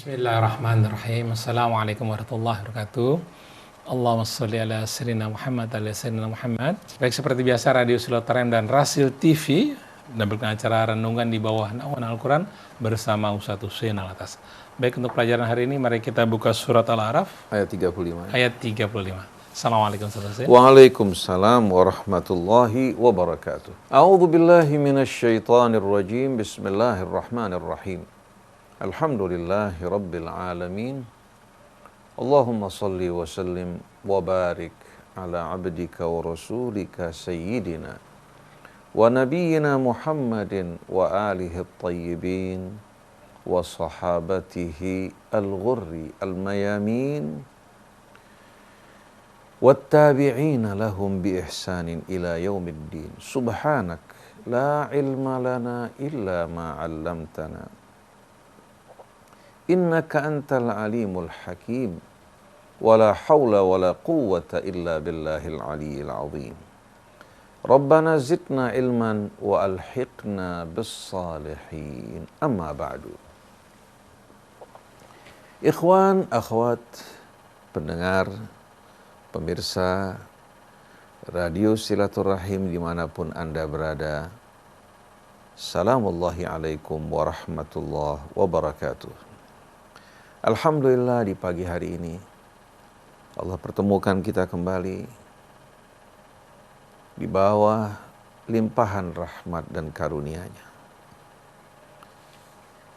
Bismillahirrahmanirrahim. Assalamualaikum warahmatullahi wabarakatuh. Allahumma sholli ala sayyidina Muhammad ala sayyidina Muhammad. Baik, seperti biasa Radio Silotarem dan Rasil TV menampilkan acara renungan di bawah naungan Al-Quran bersama Ustadz Husein Alatas. Baik, untuk pelajaran hari ini mari kita buka surat Al-A'raf ayat 35. Ayat 35. Assalamualaikum Ustadz Husein. Waalaikumsalam warahmatullahi wabarakatuh. A'udzu billahi minasyaitonir rajim. Bismillahirrahmanirrahim. Alhamdulillahi rabbil alamin. Allahumma salli wa sallim wa barik ala abdika wa rasulika sayyidina wa nabiyyina Muhammadin wa alihi at-tayyibin wa sahabatihi al-ghurri al-mayamin wattabi'ina lahum bi ihsanin ila yaumiddin. Subhanak la ilma lana illa ma 'allamtana innaka antal alimul hakim wala hawla wala quwwata illa billahil aliyyil azim. Rabbana zidna ilman wa alhiqna bis salihin. Amma ba'du. Ikhwan, akhwat, pendengar, pemirsa Radio Silaturahim dimanapun Anda berada, Salamullahi alaikum warahmatullahi wabarakatuh. Alhamdulillah, di pagi hari ini Allah pertemukan kita kembali di bawah limpahan rahmat dan karunia-Nya.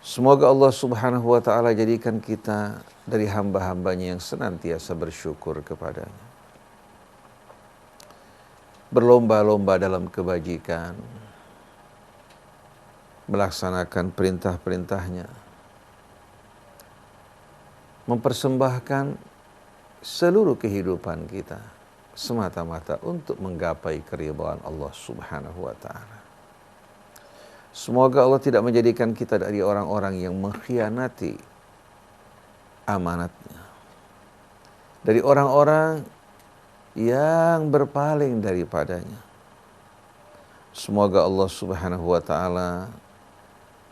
Semoga Allah subhanahu wa ta'ala jadikan kita dari hamba-hambanya yang senantiasa bersyukur kepadanya, berlomba-lomba dalam kebajikan, melaksanakan perintah-perintahnya, mempersembahkan seluruh kehidupan kita semata-mata untuk menggapai keridhaan Allah subhanahu wa ta'ala. Semoga Allah tidak menjadikan kita dari orang-orang yang mengkhianati amanatnya, dari orang-orang yang berpaling daripadanya. Semoga Allah subhanahu wa ta'ala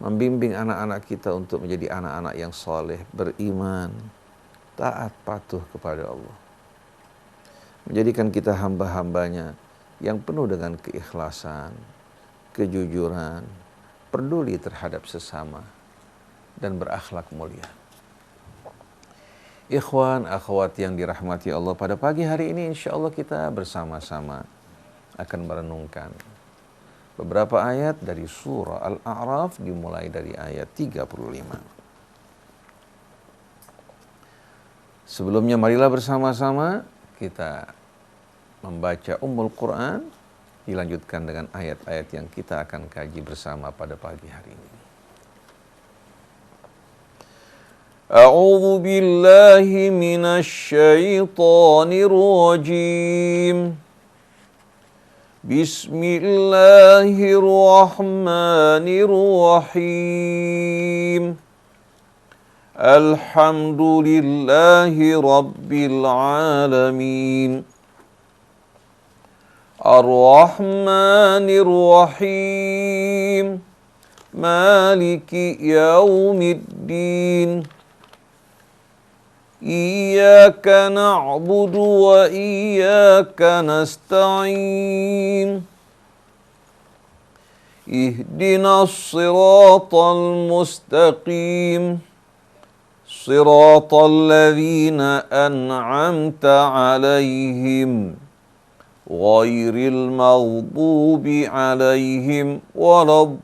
membimbing anak-anak kita untuk menjadi anak-anak yang saleh, beriman, taat, patuh kepada Allah. Menjadikan kita hamba-hambanya yang penuh dengan keikhlasan, kejujuran, peduli terhadap sesama, dan berakhlak mulia. Ikhwan, akhwat yang dirahmati Allah, pada pagi hari ini insya Allah kita bersama-sama akan merenungkan beberapa ayat dari surah Al-A'raf dimulai dari ayat 35. Sebelumnya marilah bersama-sama kita membaca Ummul Quran, dilanjutkan dengan ayat-ayat yang kita akan kaji bersama pada pagi hari ini. A'udzu billahi minasy syaithanir rajim. Bismillahirrahmanirrahim. Alhamdulillahi rabbil alamin. Ar-Rahmanir-Rahim. Maliki yaumiddin. Iyyaka na'budu wa iyyaka nasta'in. Ihdinas siratal mustaqim. Siratal ladzina an'amta 'alaihim ghairil maghdubi 'alaihim waladdallin.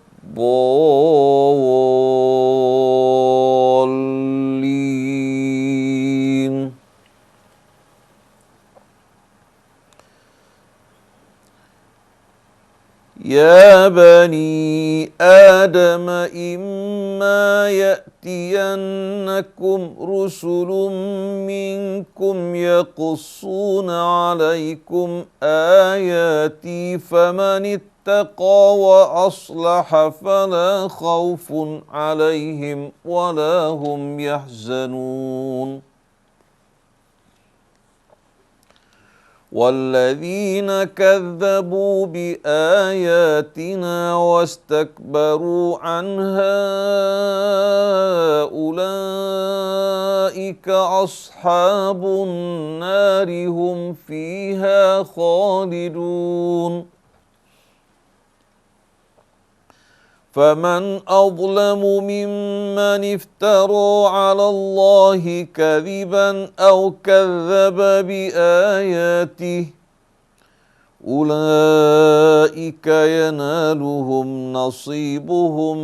Ya bani Adam, imma ya'tiyannakum rusulun minkum yaqussuna 'alaikum ayati faman ittaqa wa aslaha fala khawfun 'alaihim wala hum yahzanun. والذين كذبوا بآياتنا واستكبروا عنها أولئك أصحاب النار هم فيها خالدون فمن أظلم ممن افترى على الله كذبا أو كذب بآياته أولئك ينالهم نصيبهم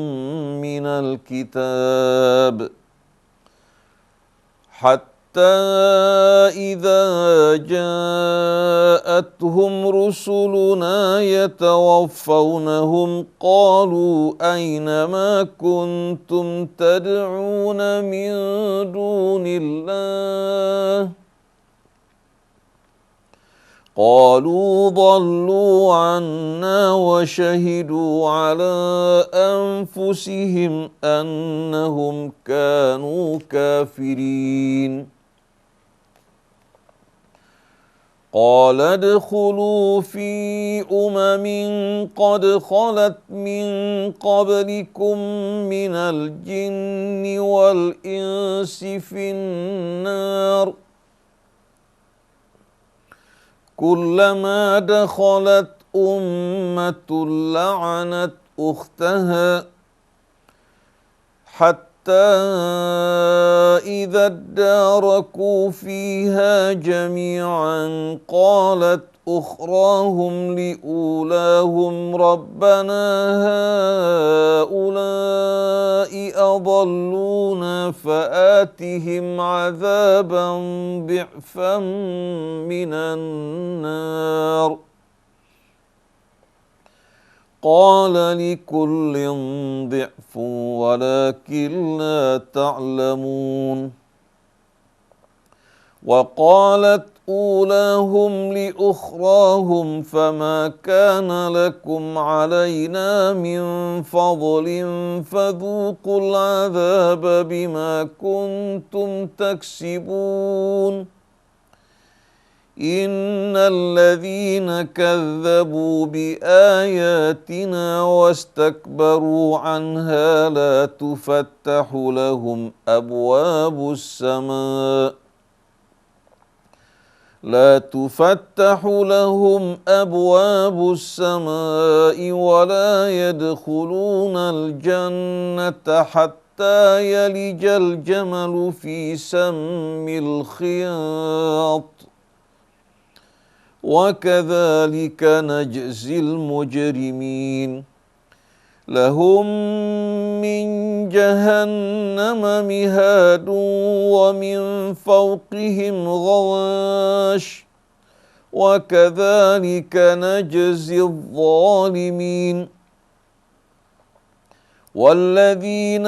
من الكتاب حتى إذا جاءتهم رسلنا يتوفونهم قالوا أين ما كنتم تدعون من دون الله قالوا ضلوا عنا وشهدوا على أنفسهم أنهم كانوا كافرين قال ادخلوا في قد خلت من قبلكم من الجن والإنس في النار كلما دخلت أمة لعنت أختها حتى إذا اداركوا فيها جميعا قالت أخراهم لأولاهم ربنا هؤلاء أضلونا فآتهم عذابا ضعفا من النار قال لكل ضعف ولكن لا تعلمون وقالت أولاهم لأخراهم فما كان لكم علينا من فضل فذوقوا العذاب بما كنتم تكسبون إن الذين كذبوا بآياتنا واستكبروا عنها لا تفتح لهم أبواب السماء ولا يدخلون الجنة حتى يلج الجمل في سم الخياط وكذلك نجزي المجرمين لهم من جهنم مهاد ومن فوقهم غواش وكذلك نجزي الظالمين والذين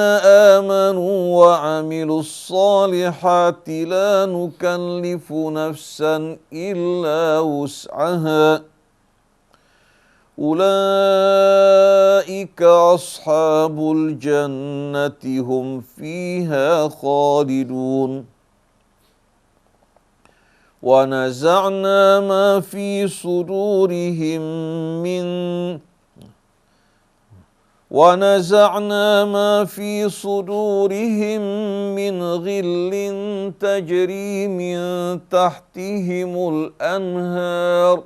آمنوا وعملوا الصالحات لا نكلف نفسا إلا وسعها أولئك أصحاب الجنة هم فيها خالدون ونزعنا ما في صدورهم من غل تجري من تحتهم الأنهار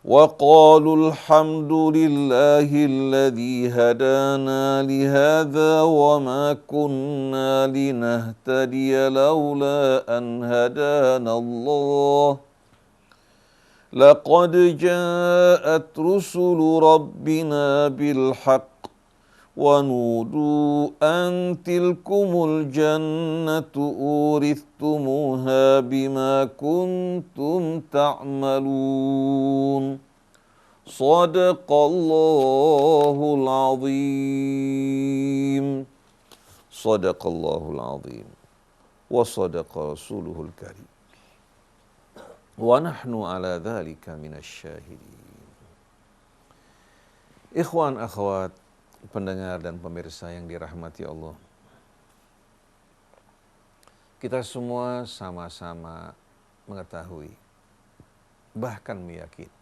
وقالوا الحمد لله الذي هدانا لهذا وما كنا لنهتدي لولا أن هدانا الله لقد جاءت رسل ربنا بالحق ونودوا أن تلكم الجنة أورثتموها بما كنتم تعملون صدق الله العظيم صدق الله العظيم وصدق رسوله الكريم ونحن على ذلك من الشاهدين. Ikhwan akhwat, pendengar dan pemirsa yang dirahmati Allah, kita semua sama-sama mengetahui bahkan meyakini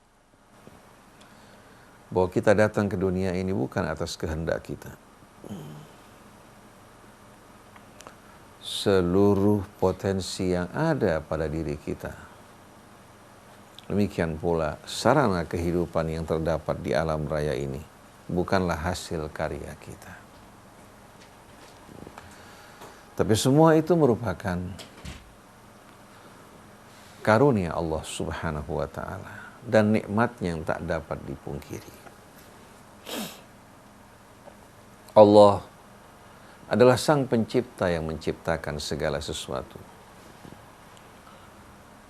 bahwa kita datang ke dunia ini bukan atas kehendak kita. Seluruh potensi yang ada pada diri kita, demikian pula sarana kehidupan yang terdapat di alam raya ini, bukanlah hasil karya kita. Tapi semua itu merupakan karunia Allah Subhanahu wa ta'ala dan nikmatnya yang tak dapat dipungkiri. Allah adalah sang pencipta yang menciptakan segala sesuatu,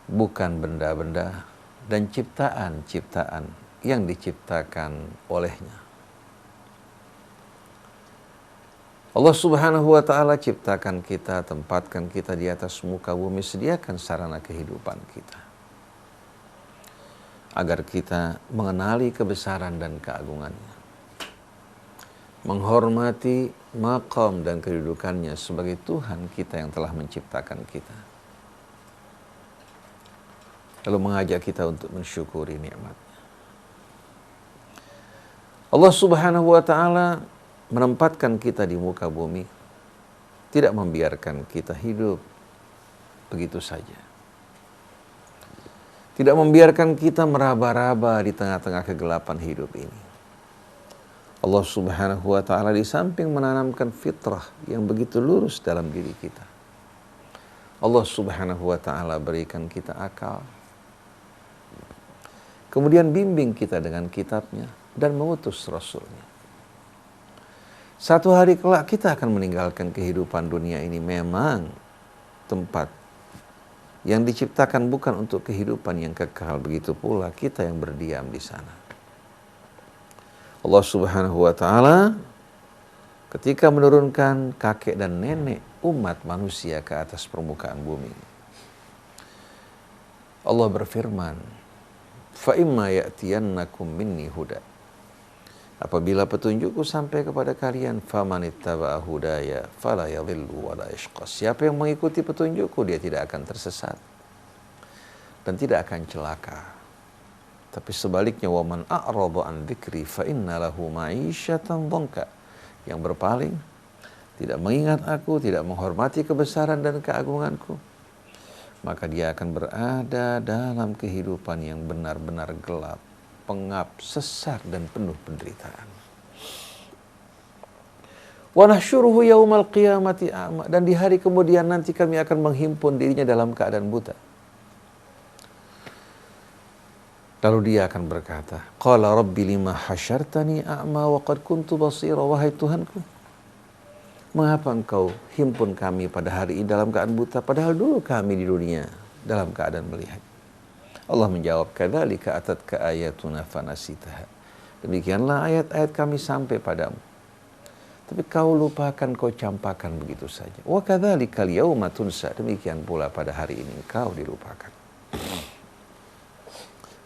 bukan benda-benda dan ciptaan-ciptaan yang diciptakan olehnya. Allah Subhanahu wa ta'ala ciptakan kita, tempatkan kita di atas muka bumi, sediakan sarana kehidupan kita, agar kita mengenali kebesaran dan keagungannya, menghormati maqam dan kedudukannya sebagai Tuhan kita yang telah menciptakan kita, lalu mengajak kita untuk mensyukuri nikmatnya. Allah Subhanahu wa ta'ala menempatkan kita di muka bumi, tidak membiarkan kita hidup begitu saja, tidak membiarkan kita meraba-raba di tengah-tengah kegelapan hidup ini. Allah Subhanahu wa ta'ala di samping menanamkan fitrah yang begitu lurus dalam diri kita, Allah Subhanahu wa ta'ala berikan kita akal, kemudian bimbing kita dengan kitabnya dan mengutus Rasulnya. Satu hari kelak kita akan meninggalkan kehidupan dunia ini, memang tempat yang diciptakan bukan untuk kehidupan yang kekal, begitu pula kita yang berdiam di sana. Allah Subhanahu wa ta'ala ketika menurunkan kakek dan nenek umat manusia ke atas permukaan bumi, Allah berfirman, "Fa imma ya'tiyannakum minni huda." Apabila petunjukku sampai kepada kalian, famanittaba'a hudaya fala yadhillu wa la yashqa. Siapa yang mengikuti petunjukku, dia tidak akan tersesat dan tidak akan celaka. Tapi sebaliknya, waman a'rada an dzikri fa inna lahu ma'isyatan dhanka. Yang berpaling, tidak mengingat aku, tidak menghormati kebesaran dan keagunganku, maka dia akan berada dalam kehidupan yang benar-benar gelap, pengap, sesat dan penuh penderitaan. Wa nahsyuruhu yaumal qiyamati a'ma. Dan di hari kemudian nanti kami akan menghimpun dirinya dalam keadaan buta. Lalu dia akan berkata, qala rabbi lima hasyartani a'ma wa qad kuntu basira. Wahai Tuhanku, mengapa engkau himpun kami pada hari ini dalam keadaan buta, padahal dulu kami di dunia dalam keadaan melihat. Allah menjawab, kadzalika atatka ayatuna fanasitaha. Demikianlah ayat-ayat kami sampai padamu, tapi kau lupakan, kau campakkan begitu saja. Wa kadzalika al-yauma tunsa. Demikian pula pada hari ini kau dilupakan.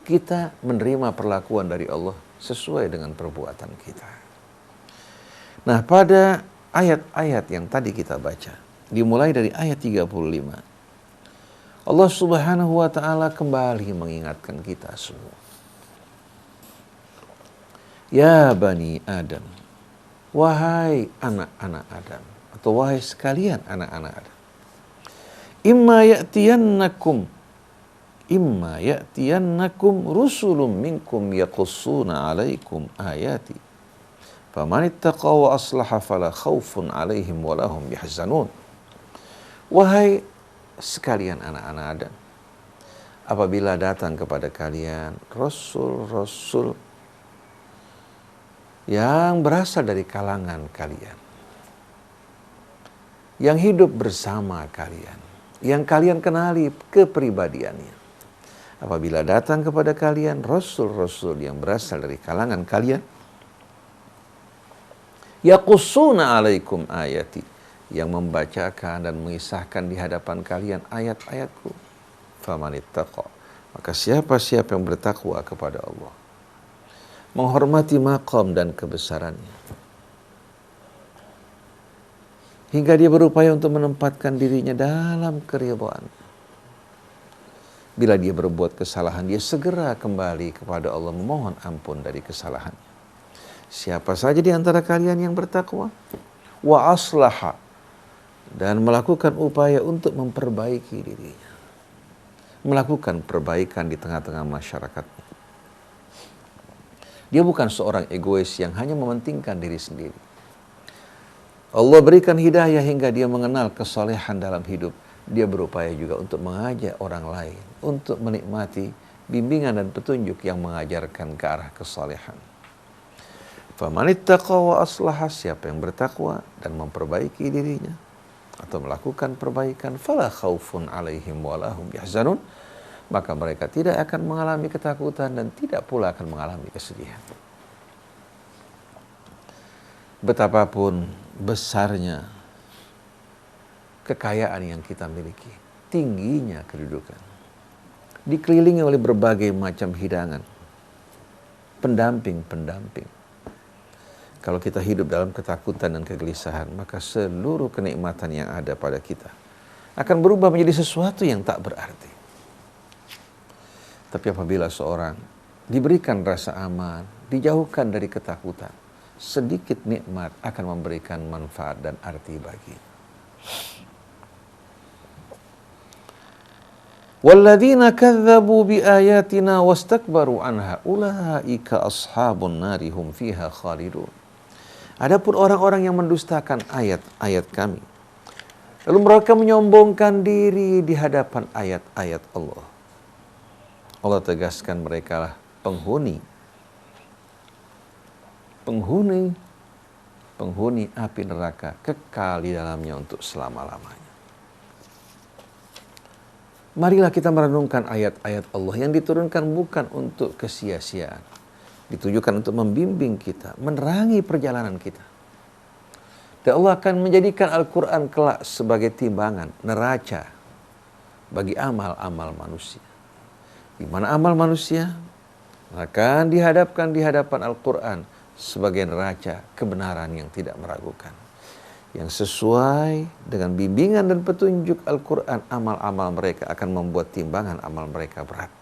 Kita menerima perlakuan dari Allah sesuai dengan perbuatan kita. Nah, pada ayat-ayat yang tadi kita baca, dimulai dari ayat 35, Allah Subhanahu wa ta'ala kembali mengingatkan kita semua. Ya Bani Adam, wahai anak-anak Adam, atau wahai sekalian anak-anak Adam, imma ya'tiyannakum rusulun minkum yaqussuna alaikum ayati faman ittaqa wa aslaha fala khaufun alaihim wa lahum yahzanun. Wahai sekalian anak-anak Adam, apabila datang kepada kalian rasul-rasul yang berasal dari kalangan kalian, yang hidup bersama kalian, yang kalian kenali kepribadiannya, apabila datang kepada kalian rasul-rasul yang berasal dari kalangan kalian, yaqussuna alaikum ayati, yang membacakan dan mengisahkan di hadapan kalian ayat-ayatku, famanittaqa, maka siapa-siapa yang bertakwa kepada Allah, menghormati maqam dan kebesarannya, hingga dia berupaya untuk menempatkan dirinya dalam keridhaan, Bila dia berbuat kesalahan, dia segera kembali kepada Allah memohon ampun dari kesalahannya. Siapa saja di antara kalian yang bertakwa, wa aslaha, dan melakukan upaya untuk memperbaiki dirinya, melakukan perbaikan di tengah-tengah masyarakatnya. Dia bukan seorang egois yang hanya mementingkan diri sendiri. Allah berikan hidayah hingga dia mengenal kesolehan dalam hidup. Dia berupaya juga untuk mengajak orang lain untuk menikmati bimbingan dan petunjuk yang mengajarkan ke arah kesolehan. Famanittaqa wa aslaha, siapa yang bertakwa dan memperbaiki dirinya atau melakukan perbaikan, fala khaufun alaihim wa lahum yahzanun, maka mereka tidak akan mengalami ketakutan dan tidak pula akan mengalami kesedihan. Betapapun besarnya kekayaan yang kita miliki, tingginya kedudukan, dikelilingi oleh berbagai macam hidangan, pendamping-pendamping. Kalau kita hidup dalam ketakutan dan kegelisahan, maka seluruh kenikmatan yang ada pada kita akan berubah menjadi sesuatu yang tak berarti. Tapi apabila seorang diberikan rasa aman, dijauhkan dari ketakutan, sedikit nikmat akan memberikan manfaat dan arti baginya. Walladzina kadzdzabu biayatina wastakbaru anha ulaika ashabun nari hum fiha khalidun. Adapun orang-orang yang mendustakan ayat-ayat kami, lalu mereka menyombongkan diri di hadapan ayat-ayat Allah, Allah tegaskan mereka lah penghuni api neraka, kekal di dalamnya untuk selama-lamanya. Marilah kita merenungkan ayat-ayat Allah yang diturunkan bukan untuk kesia-siaan, ditujukan untuk membimbing kita, menerangi perjalanan kita. Dan Allah akan menjadikan Al-Quran kelak sebagai timbangan, neraca bagi amal-amal manusia. Di mana amal manusia akan dihadapkan di hadapan Al-Quran sebagai neraca kebenaran yang tidak meragukan, yang sesuai dengan bimbingan dan petunjuk Al-Quran. Amal-amal mereka akan membuat timbangan amal mereka berat.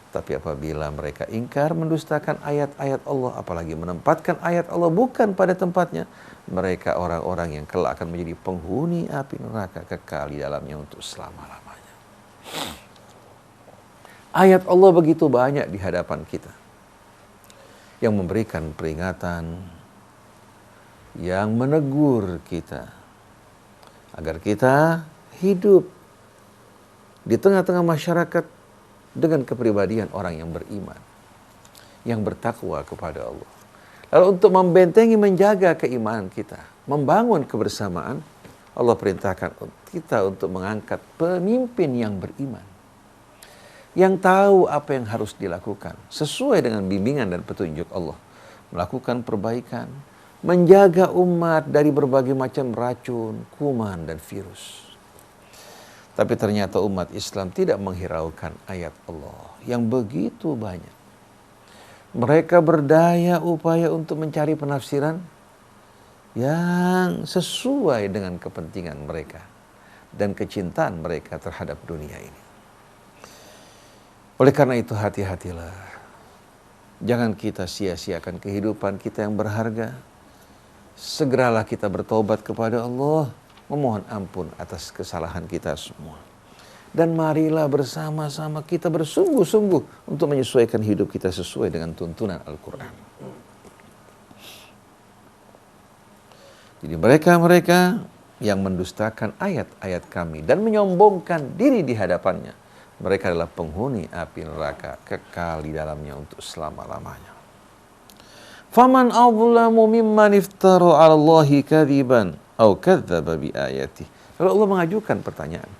Tapi apabila mereka ingkar, mendustakan ayat-ayat Allah, apalagi menempatkan ayat Allah bukan pada tempatnya, mereka orang-orang yang kelak akan menjadi penghuni api neraka, kekal di dalamnya untuk selama-lamanya. Ayat Allah begitu banyak di hadapan kita, yang memberikan peringatan, yang menegur kita agar kita hidup di tengah-tengah masyarakat dengan kepribadian orang yang beriman, yang bertakwa kepada Allah. Lalu untuk membentengi, menjaga keimanan kita, membangun kebersamaan, Allah perintahkan kita untuk mengangkat pemimpin yang beriman, yang tahu apa yang harus dilakukan sesuai dengan bimbingan dan petunjuk Allah, melakukan perbaikan, menjaga umat dari berbagai macam racun, kuman, dan virus. Tapi ternyata umat Islam tidak menghiraukan ayat Allah yang begitu banyak. Mereka berdaya upaya untuk mencari penafsiran yang sesuai dengan kepentingan mereka dan kecintaan mereka terhadap dunia ini. Oleh karena itu hati-hatilah. Jangan kita sia-siakan kehidupan kita yang berharga. Segeralah kita bertobat kepada Allah, memohon ampun atas kesalahan kita semua. Dan marilah bersama-sama kita bersungguh-sungguh untuk menyesuaikan hidup kita sesuai dengan tuntunan Al-Quran. Jadi mereka-mereka yang mendustakan ayat-ayat kami dan menyombongkan diri di hadapannya, mereka adalah penghuni api neraka, kekal di dalamnya untuk selama-lamanya. Faman azlamu mimman iftara 'ala Allahi kadziban aw kadzdzaba bi ayatihi. Lalu Allah mengajukan pertanyaan.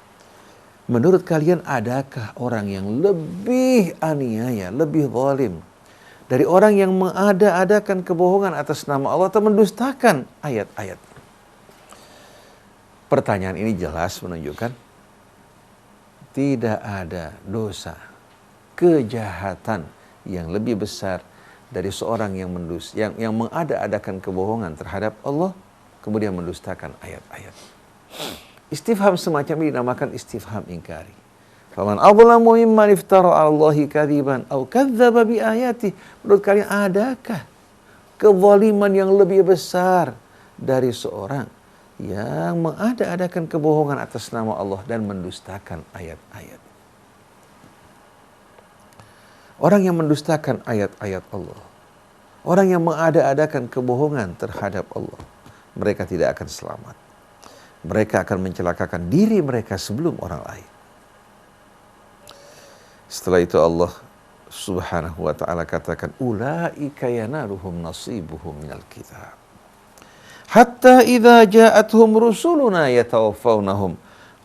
Menurut kalian adakah orang yang lebih aniaya, lebih zalim dari orang yang mengada-adakan kebohongan atas nama Allah atau mendustakan ayat-ayat? Pertanyaan ini jelas menunjukkan tidak ada dosa, kejahatan yang lebih besar dari seorang yang mengada-adakan kebohongan terhadap Allah kemudian mendustakan ayat-ayat. Istifham semacam ini dinamakan istifham ingkari. Faman adlamu mimman iftara 'ala Allahi kadziban aw kadzdzaba bi ayatihi. Menurut kalian adakah kezaliman yang lebih besar dari seorang yang mengada-adakan kebohongan atas nama Allah dan mendustakan ayat-ayat? Orang yang mendustakan ayat-ayat Allah, orang yang mengada-adakan kebohongan terhadap Allah, mereka tidak akan selamat. Mereka akan mencelakakan diri mereka sebelum orang lain. Setelah itu Allah Subhanahu wa ta'ala katakan, ulaika yanaluhum nasibuhum minal kitab. Hatta idza ja'atuhum rusuluna yatawaffawnahum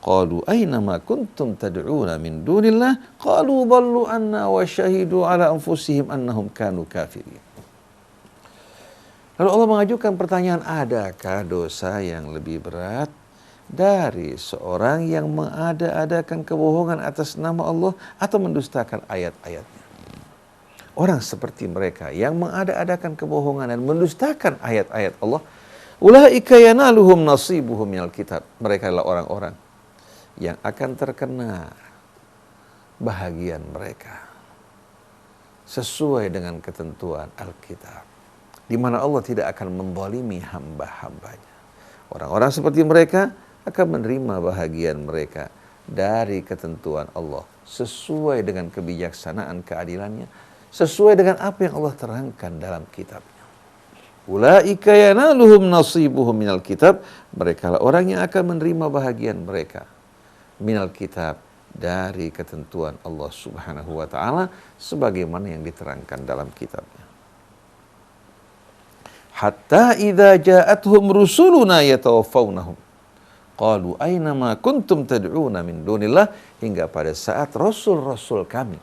qalu aina ma kuntum tad'una min dunillah qalu dhallu anna wa syahidu ala anfusihim annahum kanu kafirin. Lalu Allah mengajukan pertanyaan, adakah dosa yang lebih berat dari seorang yang mengada-adakan kebohongan atas nama Allah atau mendustakan ayat-ayatnya? Orang seperti mereka yang mengada-adakan kebohongan dan mendustakan ayat-ayat Allah, ulaika yanaluhum nasibuhum minal kitab. Mereka adalah orang-orang yang akan terkena bahagian mereka sesuai dengan ketentuan Alkitab, di mana Allah tidak akan menzalimi hamba-hambanya. Orang-orang seperti mereka akan menerima bahagian mereka dari ketentuan Allah sesuai dengan kebijaksanaan keadilannya, sesuai dengan apa yang Allah terangkan dalam kitabnya. Ulaika yanaluhum nasibuhum minal kitab. Mereka lah orang yang akan menerima bahagian mereka minal kitab, dari ketentuan Allah Subhanahu wa ta'ala sebagaimana yang diterangkan dalam kitabnya. Hatta idza ja'atuhum rusuluna yatawaffawnahum qalu aina ma kuntum tad'una min dunillah. Hingga pada saat rasul-rasul kami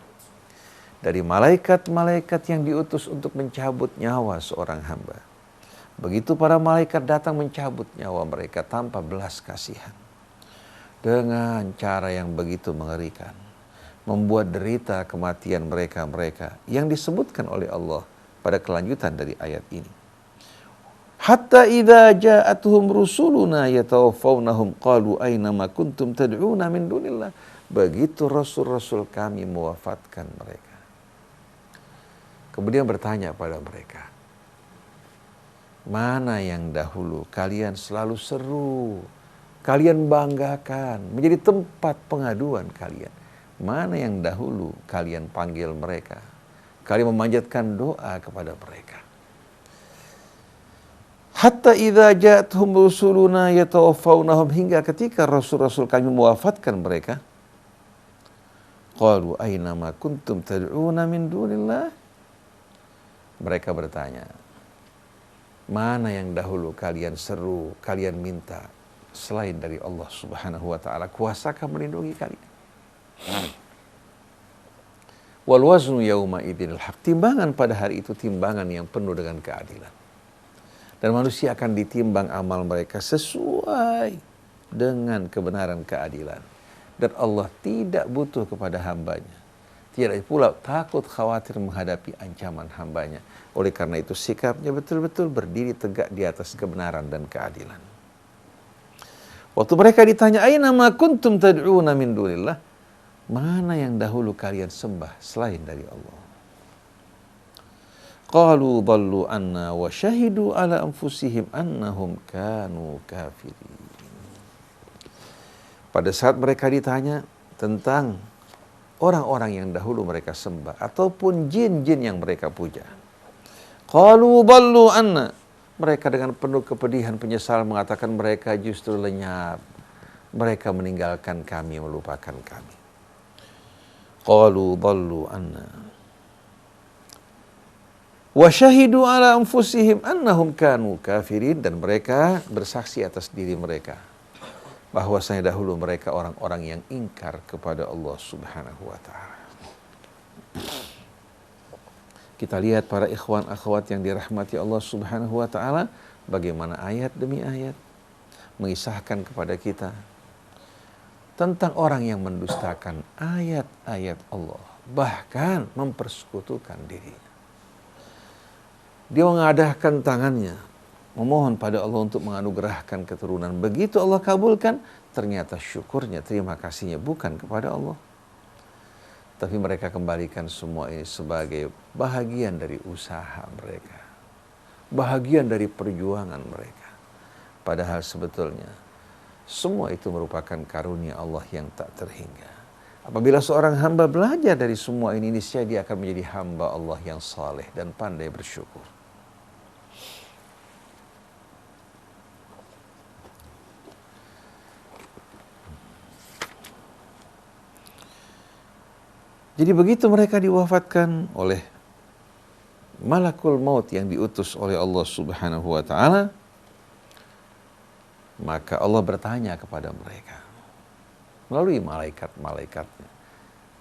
dari malaikat-malaikat yang diutus untuk mencabut nyawa seorang hamba, begitu para malaikat datang mencabut nyawa mereka tanpa belas kasihan, dengan cara yang begitu mengerikan, membuat derita kematian mereka yang disebutkan oleh Allah pada kelanjutan dari ayat ini. Hatta idza ja'atuhum rusuluna yatawaffawnahum qalu aina ma kuntum tad'una min dunillah. Begitu rasul-rasul kami mewafatkan mereka, kemudian bertanya pada mereka, mana yang dahulu kalian selalu seru, kalian banggakan, menjadi tempat pengaduan kalian? Mana yang dahulu kalian panggil mereka, kalian memanjatkan doa kepada mereka? Hatta idza ja'atuhum rusuluna yatawaffawnahum. Hingga ketika rasul-rasul kami mewafatkan mereka, qalu aina ma kuntum tad'una min dunillah. Mereka bertanya, mana yang dahulu kalian seru, kalian minta selain dari Allah Subhanahu wa ta'ala? Kuasakah melindungi kalian? Wal waznu yauma idzil haq. Timbangan pada hari itu timbangan yang penuh dengan keadilan. Dan manusia akan ditimbang amal mereka sesuai dengan kebenaran keadilan. Dan Allah tidak butuh kepada hambanya. Tidak pula takut khawatir menghadapi ancaman hambanya. Oleh karena itu sikapnya betul-betul berdiri tegak di atas kebenaran dan keadilan. Waktu mereka ditanya, aina ma kuntum tad'una min dunillah, mana yang dahulu kalian sembah selain dari Allah? Qalu dhallu anna wa syahidu ala anfusihim annahum kanu kafirin. Pada saat mereka ditanya tentang orang-orang yang dahulu mereka sembah ataupun jin-jin yang mereka puja, qalu dhallu anna, mereka dengan penuh kepedihan penyesalan mengatakan mereka justru lenyap, mereka meninggalkan kami, melupakan kami. Qalu dhallu anna wa syahidu ala anfusihim annahum kanu kafirin. Dan mereka bersaksi atas diri mereka bahwasanya dahulu mereka orang-orang yang ingkar kepada Allah Subhanahu wa ta'ala. Kita lihat para ikhwan akhwat yang dirahmati Allah Subhanahu wa ta'ala, bagaimana ayat demi ayat mengisahkan kepada kita tentang orang yang mendustakan ayat-ayat Allah, bahkan mempersekutukan dirinya. Dia mengadahkan tangannya, memohon pada Allah untuk menganugerahkan keturunan. Begitu Allah kabulkan, ternyata syukurnya, terima kasihnya bukan kepada Allah, Tapi mereka kembalikan semua ini sebagai bahagian dari usaha mereka, bahagian dari perjuangan mereka. Padahal sebetulnya semua itu merupakan karunia Allah yang tak terhingga. Apabila seorang hamba belajar dari semua ini, niscaya dia akan menjadi hamba Allah yang saleh dan pandai bersyukur. Jadi begitu mereka diwafatkan oleh malakul maut yang diutus oleh Allah Subhanahu wa taala, maka Allah bertanya kepada mereka melalui malaikat-malaikatnya,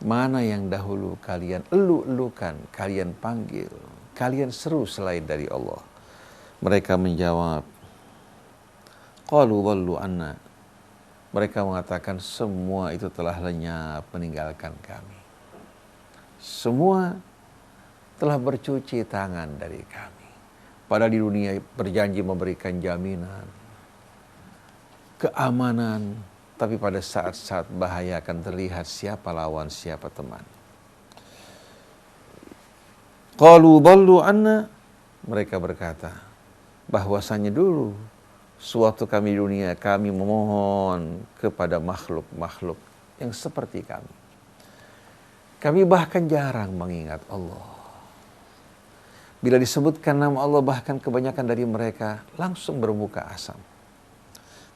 mana yang dahulu kalian elu-elukan, kalian panggil, kalian seru selain dari Allah? Mereka menjawab, qalu dhallu anna. Mereka mengatakan semua itu telah lenyap meninggalkan kami. Semua telah bercuci tangan dari kami. Padahal di dunia berjanji memberikan jaminan, keamanan, tapi pada saat-saat bahaya akan terlihat siapa lawan, siapa teman. Qalu dhallu anna. Mereka berkata, bahwasanya dulu suatu kami di dunia kami memohon kepada makhluk-makhluk yang seperti kami. Kami bahkan jarang mengingat Allah. Bila disebutkan nama Allah, bahkan kebanyakan dari mereka langsung bermuka asam.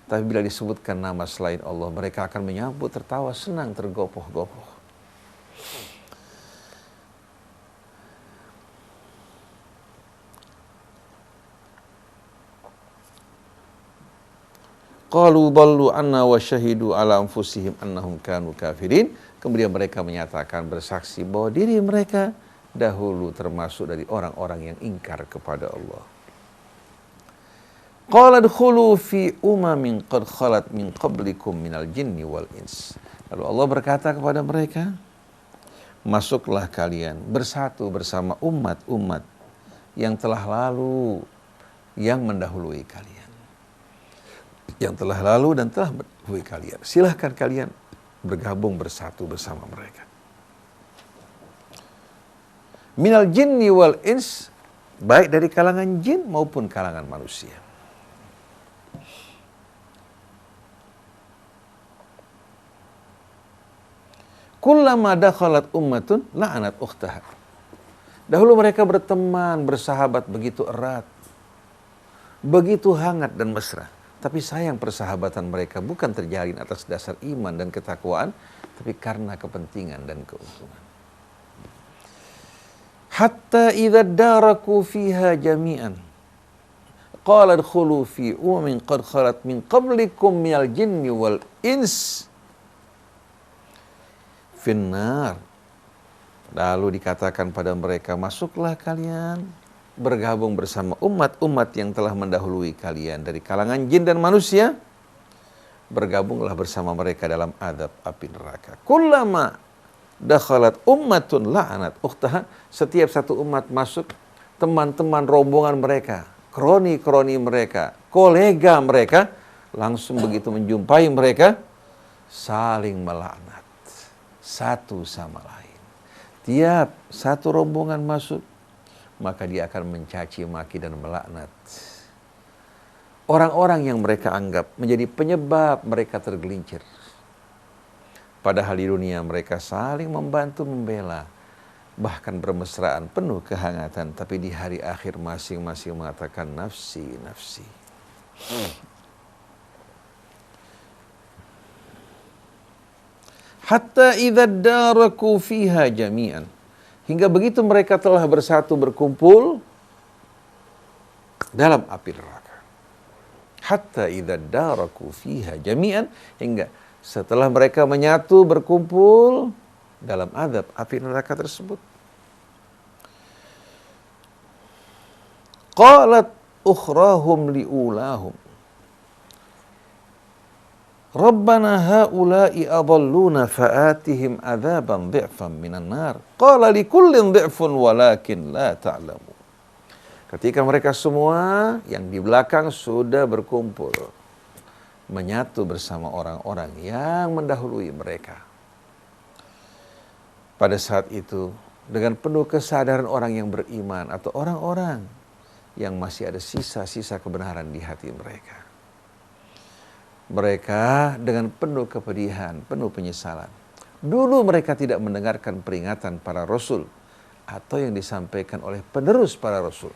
Tapi bila disebutkan nama selain Allah, mereka akan menyambut tertawa senang, tergopoh-gopoh. Qalu dhallu anna wa syahidu ala anfusihim annahum kanu kafirin. Kemudian mereka menyatakan, bersaksi bahwa diri mereka dahulu termasuk dari orang-orang yang ingkar kepada Allah. Qala dkhulu fi umamin qad khalat min qablikum minal jinni wal ins. Lalu Allah berkata kepada mereka, masuklah kalian bersatu bersama umat-umat yang telah lalu, yang mendahului kalian. Yang telah lalu dan telah mendahului kalian. Silahkan kalian bergabung bersatu bersama mereka. Minal jinni wal ins, baik dari kalangan jin maupun kalangan manusia. Kullama dakhalat ummatun la'anat ukhtaha. Dahulu mereka berteman, bersahabat begitu erat, begitu hangat dan mesra. Tapi sayang persahabatan mereka bukan terjalin atas dasar iman dan ketakwaan, tapi karena kepentingan dan keuntungan. Hatta idza daraku fiha jami'an qala adkhulu fi umamin qad khalat min qablikum minal jinni wal ins finnar. Lalu dikatakan pada mereka, masuklah kalian bergabung bersama umat-umat yang telah mendahului kalian dari kalangan jin dan manusia. Bergabunglah bersama mereka dalam azab api neraka. Kullama dakhalat ummatun la'anat ukhtaha. Setiap satu umat masuk, teman-teman rombongan mereka, kroni-kroni mereka, kolega mereka, langsung begitu menjumpai mereka, saling melaknat satu sama lain. Tiap satu rombongan masuk, maka dia akan mencaci maki dan melaknat orang-orang yang mereka anggap menjadi penyebab mereka tergelincir. Padahal di dunia mereka saling membantu membela, bahkan bermesraan penuh kehangatan. Tapi di hari akhir masing-masing mengatakan nafsi, nafsi. Hatta idza daraku fiha jami'an. Hingga begitu mereka telah bersatu berkumpul dalam api neraka. Hatta idza daraku fiha jami'an. Hingga setelah mereka menyatu berkumpul dalam azab api neraka tersebut. Qalat ukhrahum liulahum Rabbana haula'i adalluna fa'atihim adzaban dhi'fan minan nar. Qala likullin dhi'fun walakin la ta'lamu. Ketika mereka semua yang di belakang sudah berkumpul, menyatu bersama orang-orang yang mendahului mereka, pada saat itu dengan penuh kesadaran orang yang beriman atau orang-orang yang masih ada sisa-sisa kebenaran di hati mereka. Mereka dengan penuh kepedihan, penuh penyesalan. Dulu mereka tidak mendengarkan peringatan para rasul atau yang disampaikan oleh penerus para rasul.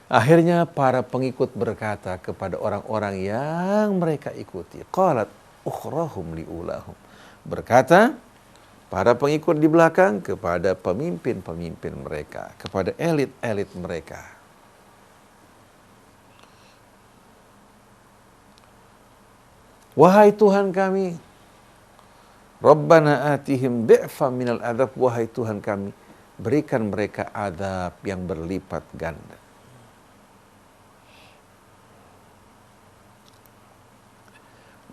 Akhirnya para pengikut berkata kepada orang-orang yang mereka ikuti, qalat ukhrahum liulahum. Berkata para pengikut di belakang kepada pemimpin-pemimpin mereka, kepada elit-elit mereka. Wahai Tuhan kami, Rabbana atihim bi'fa minal adab, wahai Tuhan kami, berikan mereka adab yang berlipat ganda.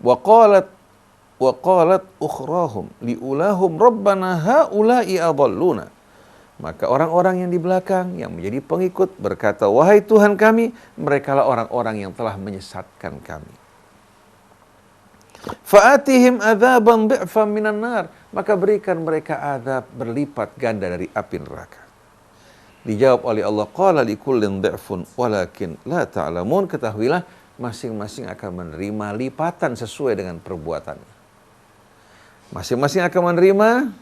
Wa qalat ukhrahum liulahum rabbana haula'i adalluna. Maka orang-orang yang di belakang yang menjadi pengikut berkata, wahai Tuhan kami, merekalah orang-orang yang telah menyesatkan kami. Fa'atihim adzaban dhi'fan minan nar, maka berikan mereka azab berlipat ganda dari api neraka. Dijawab oleh Allah, qala likullin dhi'fun walakin la ta'lamun, ketahuilah masing-masing akan menerima lipatan sesuai dengan perbuatannya. Masing-masing akan menerima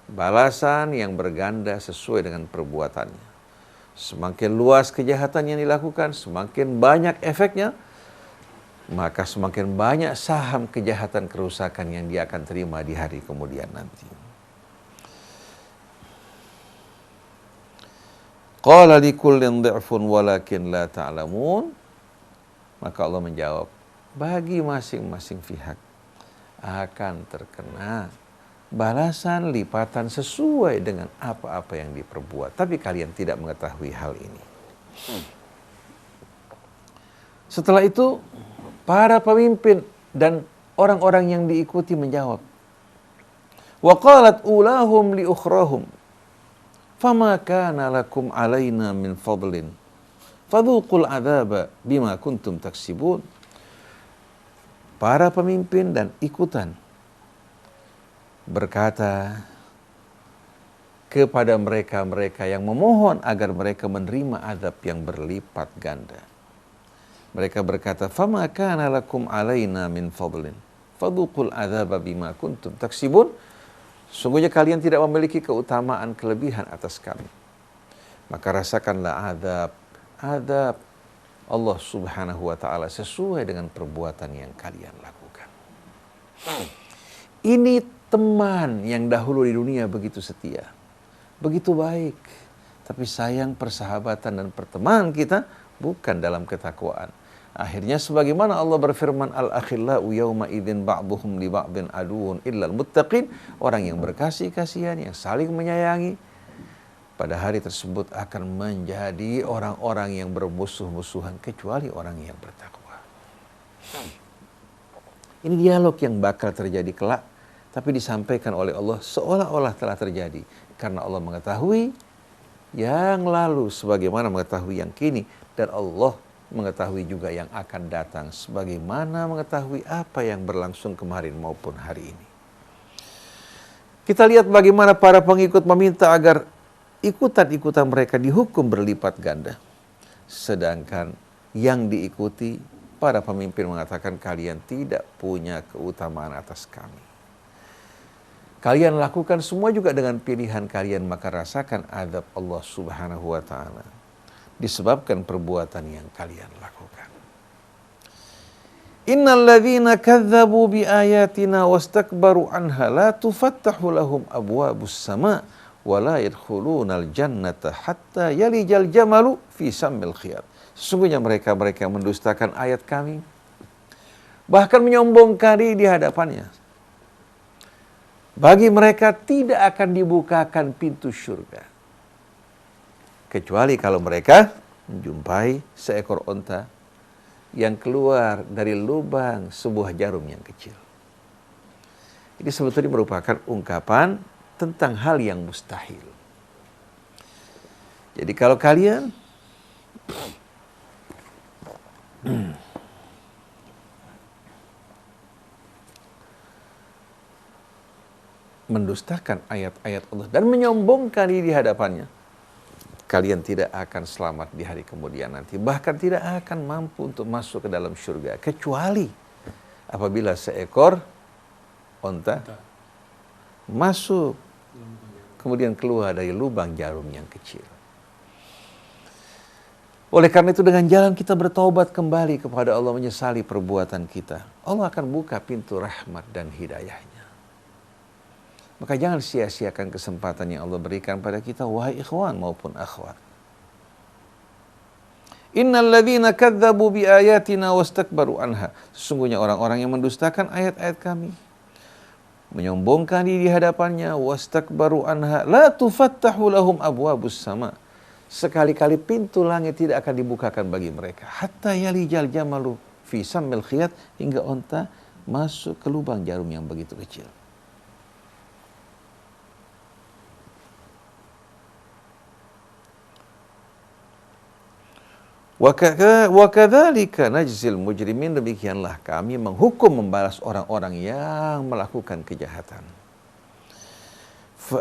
balasan yang berganda sesuai dengan perbuatannya. Semakin luas kejahatan yang dilakukan, semakin banyak efeknya, maka semakin banyak saham kejahatan kerusakan yang dia akan terima di hari kemudian nanti. Qala likullin dhi'fun walakin la ta'lamun. Maka Allah menjawab, bagi masing-masing pihak akan terkena balasan lipatan sesuai dengan apa-apa yang diperbuat. Tapi kalian tidak mengetahui hal ini. Setelah itu, para pemimpin dan orang-orang yang diikuti menjawab, wa qalat ulahum li ukhrahum fama kana lakum alaina min fadlin fadhuqul adzaba bima kuntum taksibun. Para pemimpin dan ikutan berkata kepada mereka-mereka yang memohon agar mereka menerima azab yang berlipat ganda. Mereka berkata, fama kana lakum alaina min fadlin fadhuqul adzaba bima kuntum taksibun. Sungguhnya kalian tidak memiliki keutamaan kelebihan atas kami, maka rasakanlah azab Allah subhanahu wa ta'ala sesuai dengan perbuatan yang kalian lakukan. Ini teman yang dahulu di dunia begitu setia, begitu baik, tapi sayang persahabatan dan pertemanan kita bukan dalam ketakwaan. Akhirnya sebagaimana Allah berfirman, al-akhillau yawma idzin ba'duhum li ba'din aduun illal muttaqin, orang yang berkasih-kasihan, yang saling menyayangi, pada hari tersebut akan menjadi orang-orang yang bermusuh-musuhan kecuali orang yang bertakwa. Ini dialog yang bakal terjadi kelak, tapi disampaikan oleh Allah seolah-olah telah terjadi. Karena Allah mengetahui yang lalu sebagaimana mengetahui yang kini. Dan Allah mengetahui juga yang akan datang sebagaimana mengetahui apa yang berlangsung kemarin maupun hari ini. Kita lihat bagaimana para pengikut meminta agar ikutan-ikutan mereka dihukum berlipat ganda. Sedangkan yang diikuti, para pemimpin mengatakan kalian tidak punya keutamaan atas kami. Kalian lakukan semua juga dengan pilihan kalian, maka rasakan azab Allah subhanahu wa ta'ala disebabkan perbuatan yang kalian lakukan. Innal ladzina kadzdzabu bi ayatina wastakbaru anha la tufattahu lahum abwabus sama' wala yadkhulunal jannata hatta yalijal jamalu fi sammil khiyat. Sesungguhnya mereka-mereka yang mendustakan ayat kami, bahkan menyombongkan diri di hadapannya, bagi mereka tidak akan dibukakan pintu surga kecuali kalau mereka menjumpai seekor onta yang keluar dari lubang sebuah jarum yang kecil. Ini sebetulnya merupakan ungkapan tentang hal yang mustahil. Jadi kalau kalian mendustakan ayat-ayat Allah dan menyombongkan diri di hadapannya, kalian tidak akan selamat di hari kemudian nanti. Bahkan tidak akan mampu untuk masuk ke dalam surga. Kecuali apabila seekor onta masuk, kemudian keluar dari lubang jarum yang kecil. Oleh karena itu dengan jalan kita bertaubat kembali kepada Allah, menyesali perbuatan kita, Allah akan buka pintu rahmat dan hidayahnya. Maka jangan sia-siakan kesempatan yang Allah berikan pada kita, wahai ikhwan maupun akhwat. Innal ladzina kadzdzabu bi ayatina wastakbaru anha. Sesungguhnya orang-orang yang mendustakan ayat-ayat kami, menyombongkan diri di hadapannya, wastakbaru anha, la tufattahu lahum abwabus sama. Sekali-kali pintu langit tidak akan dibukakan bagi mereka. Hatta yalijal jamalu fi sammil khiyat, hingga onta masuk ke lubang jarum yang begitu kecil. Wa kadzalika najzil mujrimin, demikianlah kami menghukum membalas orang-orang yang melakukan kejahatan.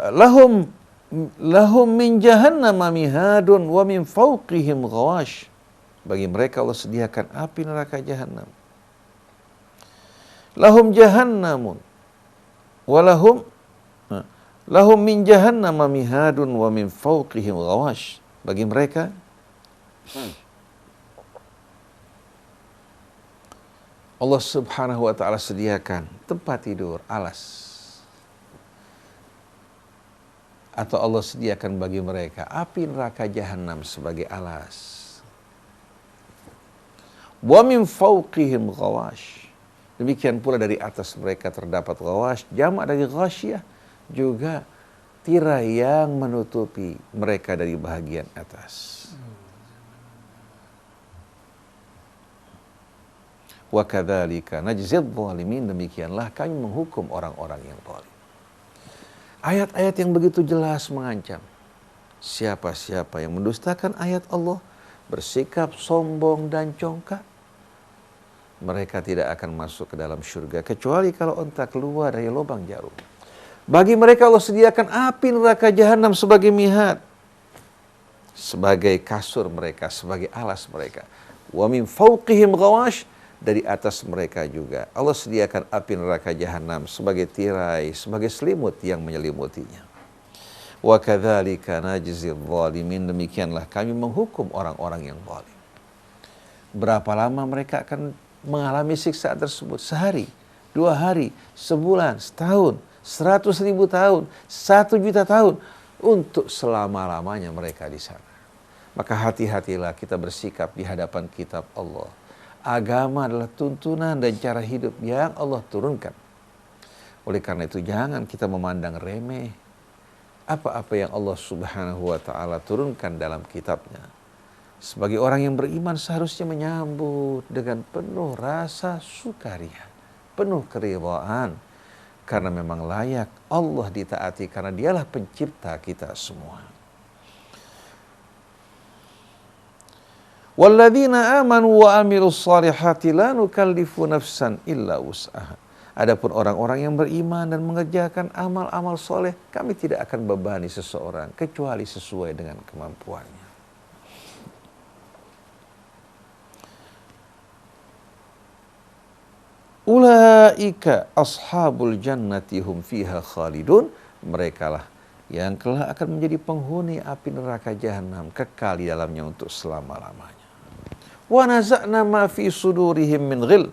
Lahum min jahannam mihadun wa min fawqihim ghawash. Bagi mereka Allah sediakan api neraka jahanam. Lahum jahannamun wa lahum min jahannam mihadun wa min fawqihim ghawash. Bagi mereka Allah Subhanahu wa taala sediakan tempat tidur, alas. Atau Allah sediakan bagi mereka api neraka jahanam sebagai alas. Wa min fawqihim ghawash. Demikian pula dari atas mereka terdapat ghawash, jamak dari ghasyiyah, juga tirai yang menutupi mereka dari bahagian atas. Wa kadzalika najzil zalimin, demikianlah kami menghukum orang-orang yang zalim. Ayat-ayat yang begitu jelas mengancam siapa-siapa yang mendustakan ayat Allah, bersikap sombong dan congkak, mereka tidak akan masuk ke dalam surga kecuali kalau onta keluar dari lubang jarum. Bagi mereka Allah sediakan api neraka jahanam sebagai mihad, sebagai kasur mereka, sebagai alas mereka. Wa min fawqihim ghawash, dari atas mereka juga Allah sediakan api neraka jahanam sebagai tirai, sebagai selimut yang menyelimutinya. Wa kadzalika najzil zalimin, demikianlah kami menghukum orang-orang yang zalim. Berapa lama mereka akan mengalami siksaan tersebut? Sehari, 2 hari, sebulan, setahun, 100.000 tahun, 1 juta tahun, untuk selama-lamanya mereka di sana. Maka hati-hatilah kita bersikap di hadapan kitab Allah. Agama adalah tuntunan dan cara hidup yang Allah turunkan. Oleh karena itu jangan kita memandang remeh apa-apa yang Allah Subhanahu wa taala turunkan dalam kitabnya. Sebagai orang yang beriman seharusnya menyambut dengan penuh rasa sukaria, penuh keridhaan, karena memang layak Allah ditaati, karena dialah pencipta kita semua. Walladzina amanu wa amilus salihati la nukallifu nafsan illa wus'aha. Adapun orang-orang yang beriman dan mengerjakan amal-amal soleh, kami tidak akan bebani seseorang kecuali sesuai dengan kemampuannya. Ulaika ashabul jannati hum fiha khalidun. Merekalah yang kelak akan menjadi penghuni api neraka jahanam, kekal di dalamnya untuk selama-lamanya. Wa naza'na ma fi sudurihim min ghil,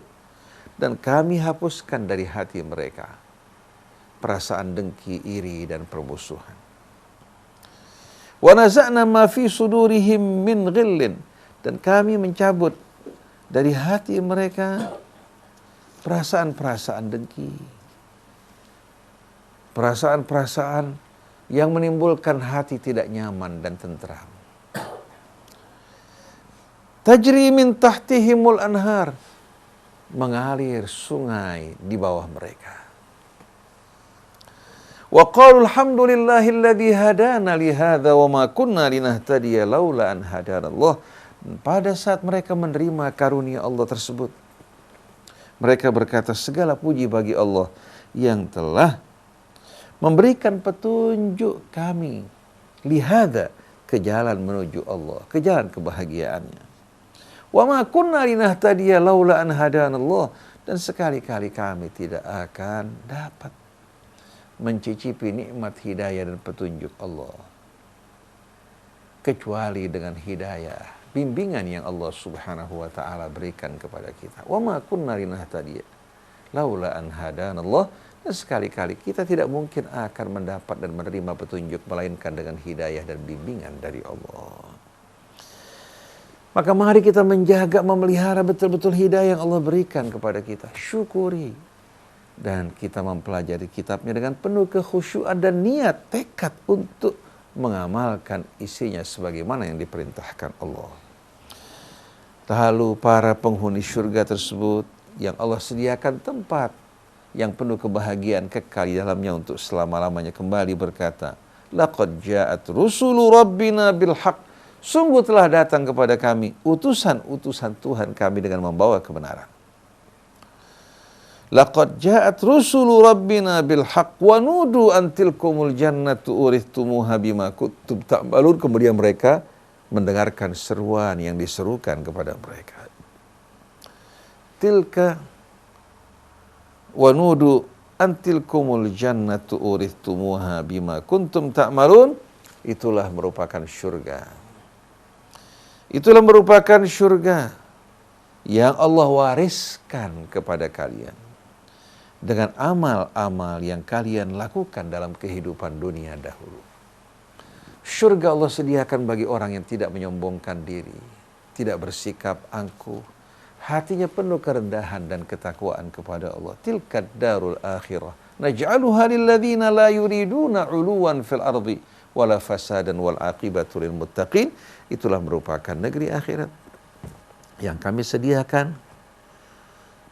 dan kami hapuskan dari hati mereka perasaan dengki, iri dan permusuhan. Wa naza'na ma fi sudurihim min ghillin, dan kami mencabut dari hati mereka perasaan-perasaan dengki, perasaan-perasaan yang menimbulkan hati tidak nyaman dan tentram. Tajri min tahtihimul anhar, mengalir sungai di bawah mereka. Wa qalu alhamdulillahilladzi hadana li hadza wa ma kunna linahtadiya laula an hadanallah. Pada saat mereka menerima karunia Allah tersebut, mereka berkata, segala puji bagi Allah yang telah memberikan petunjuk kami, lihada, ke jalan menuju Allah, ke jalan kebahagiaannya. Wa ma kunna linahtadiya laula an hadanallah, dan sekali-kali kami tidak akan dapat mencicipi nikmat hidayah dan petunjuk Allah kecuali dengan hidayah, bimbingan yang Allah Subhanahu wa taala berikan kepada kita. Wa ma kunna linahtadiya laula an hadanallah, dan sekali-kali kita tidak mungkin akan mendapat dan menerima petunjuk melainkan dengan hidayah dan bimbingan dari Allah. Maka mari kita menjaga, memelihara betul-betul hidayah yang Allah berikan kepada kita. Syukuri. Dan kita mempelajari kitabnya dengan penuh kekhusyuan dan niat, tekad untuk mengamalkan isinya sebagaimana yang diperintahkan Allah. Lalu para penghuni surga tersebut yang Allah sediakan tempat yang penuh kebahagiaan kekal di dalamnya untuk selama-lamanya kembali berkata, laqad ja'at rusulu rabbina bil haqq, sungguh telah datang kepada kami utusan-utusan Tuhan kami dengan membawa kebenaran. Laqad ja'at rusulu rabbina bil haqq wa nudu an tilkumul jannatu urithumuha bima kuntum ta'malun. Kemudian mereka mendengarkan seruan yang diserukan kepada mereka. Tilka wa nudu an tilkumul jannatu urithumuha bima kuntum ta'malun. Itulah merupakan surga. Itulah merupakan surga yang Allah wariskan kepada kalian dengan amal-amal yang kalian lakukan dalam kehidupan dunia dahulu. Surga Allah sediakan bagi orang yang tidak menyombongkan diri, tidak bersikap angkuh, hatinya penuh kerendahan dan ketakwaan kepada Allah. Tilka darul akhirah naj'aluha lil ladzina la yuriduna 'uluwan fil ardi wala fasadan wal aqibatu lil muttaqin. Itulah merupakan negeri akhirat yang kami sediakan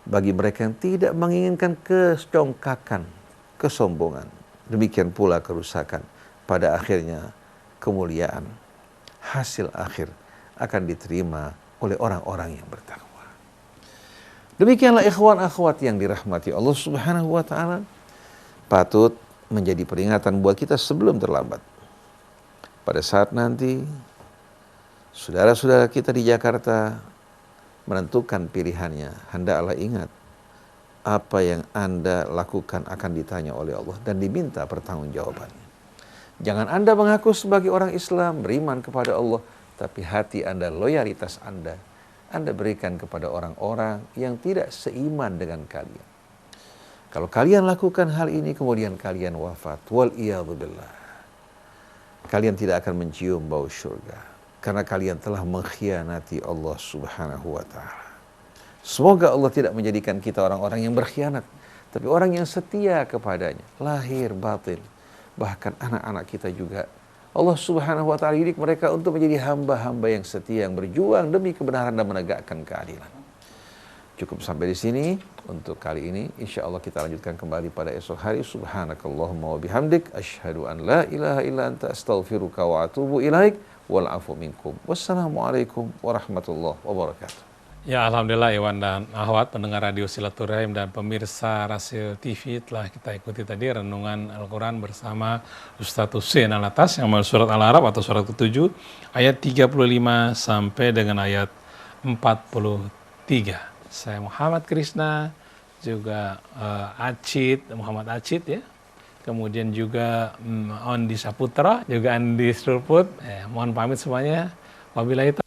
bagi mereka yang tidak menginginkan kecongkakan, kesombongan. Demikian pula kerusakan. Pada akhirnya kemuliaan, hasil akhir akan diterima oleh orang-orang yang bertakwa. Demikianlah ikhwan akhwat yang dirahmati Allah Subhanahu wa taala, patut menjadi peringatan buat kita sebelum terlambat. Pada saat nanti saudara-saudara kita di Jakarta menentukan pilihannya, hendaklah ingat apa yang Anda lakukan akan ditanya oleh Allah dan diminta pertanggungjawabannya. Jangan Anda mengaku sebagai orang Islam, beriman kepada Allah, tapi hati Anda, loyalitas Anda berikan kepada orang-orang yang tidak seiman dengan kalian. Kalau kalian lakukan hal ini kemudian kalian wafat, wal iyadzu billah, kalian tidak akan mencium bau surga karena kalian telah mengkhianati Allah Subhanahu wa taala. Semoga Allah tidak menjadikan kita orang-orang yang berkhianat, tapi orang yang setia kepadanya, lahir batin. Bahkan anak-anak kita juga Allah Subhanahu wa taala didik mereka untuk menjadi hamba-hamba yang setia, yang berjuang demi kebenaran dan menegakkan keadilan. Cukup sampai di sini untuk kali ini. Insya Allah kita lanjutkan kembali pada esok hari. Subhanakallahumma wa bihamdik, asyhadu an la ilaha illa anta astaghfiruka wa atubu ilaik. Wal afu minkum. Wassalamualaikum warahmatullahi wabarakatuh. Ya, alhamdulillah Iwan dan Ahwat, pendengar radio Silaturahim dan pemirsa Rasil TV, telah kita ikuti tadi renungan Al-Quran bersama Ustadz Husein Alatas yang surat Al-A'raf atau surat ke-7 ayat 35 sampai dengan ayat 43. Saya Muhammad Krishna, juga Muhammad Acid ya. Kemudian juga Ondi Saputra, juga Andi Sulput. Mohon pamit semuanya. Wabillahi